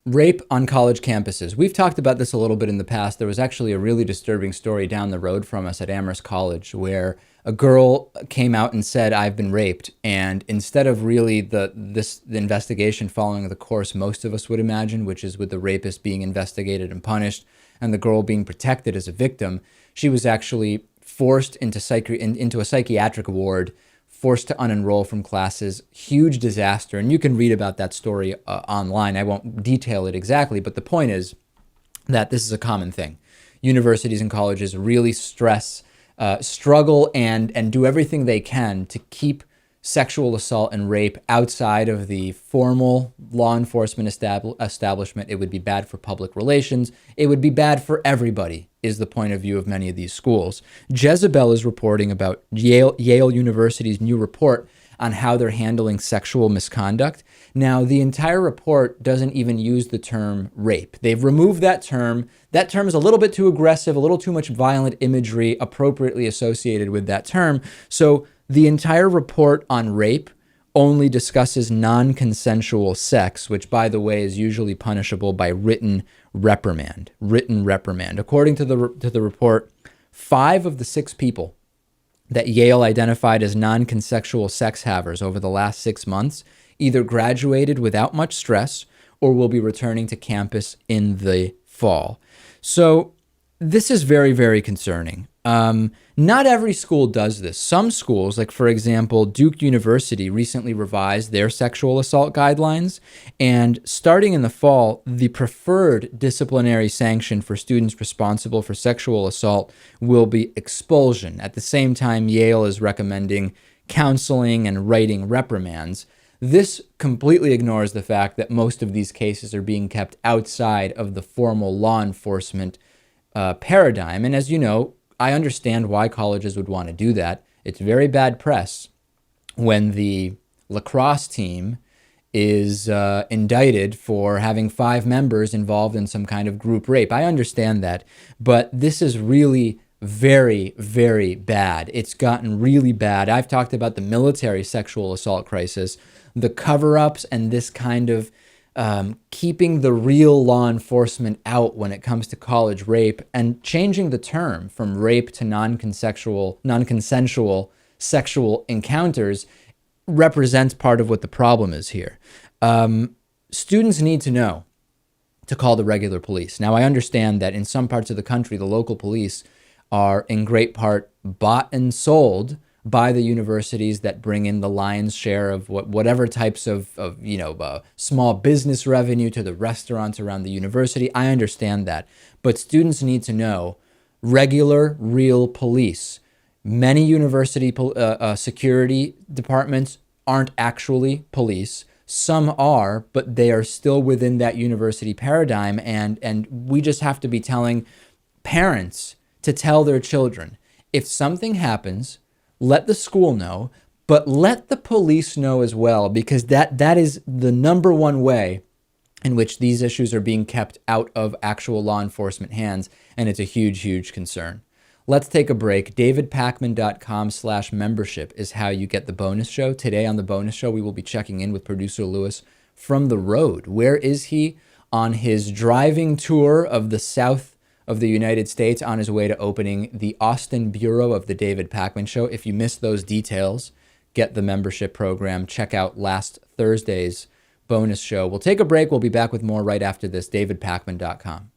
Rape on college campuses. We've talked about this a little bit in the past. There was actually a really disturbing story down the road from us at Amherst College where a girl came out and said, "I've been raped." And instead of really the investigation following the course most of us would imagine, which is with the rapist being investigated and punished and the girl being protected as a victim, she was actually forced into a psychiatric ward, forced to unenroll from classes. Huge disaster. And you can read about that story online. I won't detail it exactly, but the point is that this is a common thing. Universities and colleges really struggle and do everything they can to keep sexual assault and rape outside of the formal law enforcement establishment. It would be bad for public relations. It would be bad for everybody, is the point of view of many of these schools. Jezebel is reporting about Yale University's new report on how they're handling sexual misconduct. Now, the entire report doesn't even use the term rape. They've removed that term. That term is a little bit too aggressive, a little too much violent imagery appropriately associated with that term. So the entire report on rape only discusses non-consensual sex, which, by the way, is usually punishable by written reprimand. According to the report, 5 of the 6 people that Yale identified as non-consensual sex havers over the last 6 months either graduated without much stress or will be returning to campus in the fall. So this is very, very concerning. Not every school does this. Some schools, like for example, Duke University recently revised their sexual assault guidelines, and starting in the fall, the preferred disciplinary sanction for students responsible for sexual assault will be expulsion. At the same time, Yale is recommending counseling and writing reprimands. This completely ignores the fact that most of these cases are being kept outside of the formal law enforcement paradigm. And as you know, I understand why colleges would want to do that. It's very bad press when the lacrosse team is indicted for having 5 members involved in some kind of group rape. I understand that, but this is really very, very bad. It's gotten really bad. I've talked about the military sexual assault crisis, the cover-ups, and this kind of keeping the real law enforcement out when it comes to college rape, and changing the term from rape to non-consensual sexual encounters represents part of what the problem is here. Students need to know to call the regular police. Now, I understand that in some parts of the country, the local police are in great part bought and sold by the universities that bring in the lion's share of whatever types of small business revenue to the restaurants around the university. I understand that. But students need to know regular, real police. Many university security departments aren't actually police. Some are, but they are still within that university paradigm. And we just have to be telling parents to tell their children, if something happens, let the school know, but let the police know as well, because that is the number one way in which these issues are being kept out of actual law enforcement hands, and it's a huge, huge concern. Let's take a break. DavidPakman.com/membership is how you get the bonus show. Today on the bonus show, we will be checking in with producer Lewis from the road. Where is he on his driving tour of the South of the United States, on his way to opening the Austin Bureau of the David Pakman Show? If you missed those details, get the membership program. Check out last Thursday's bonus show. We'll take a break. We'll be back with more right after this. DavidPakman.com.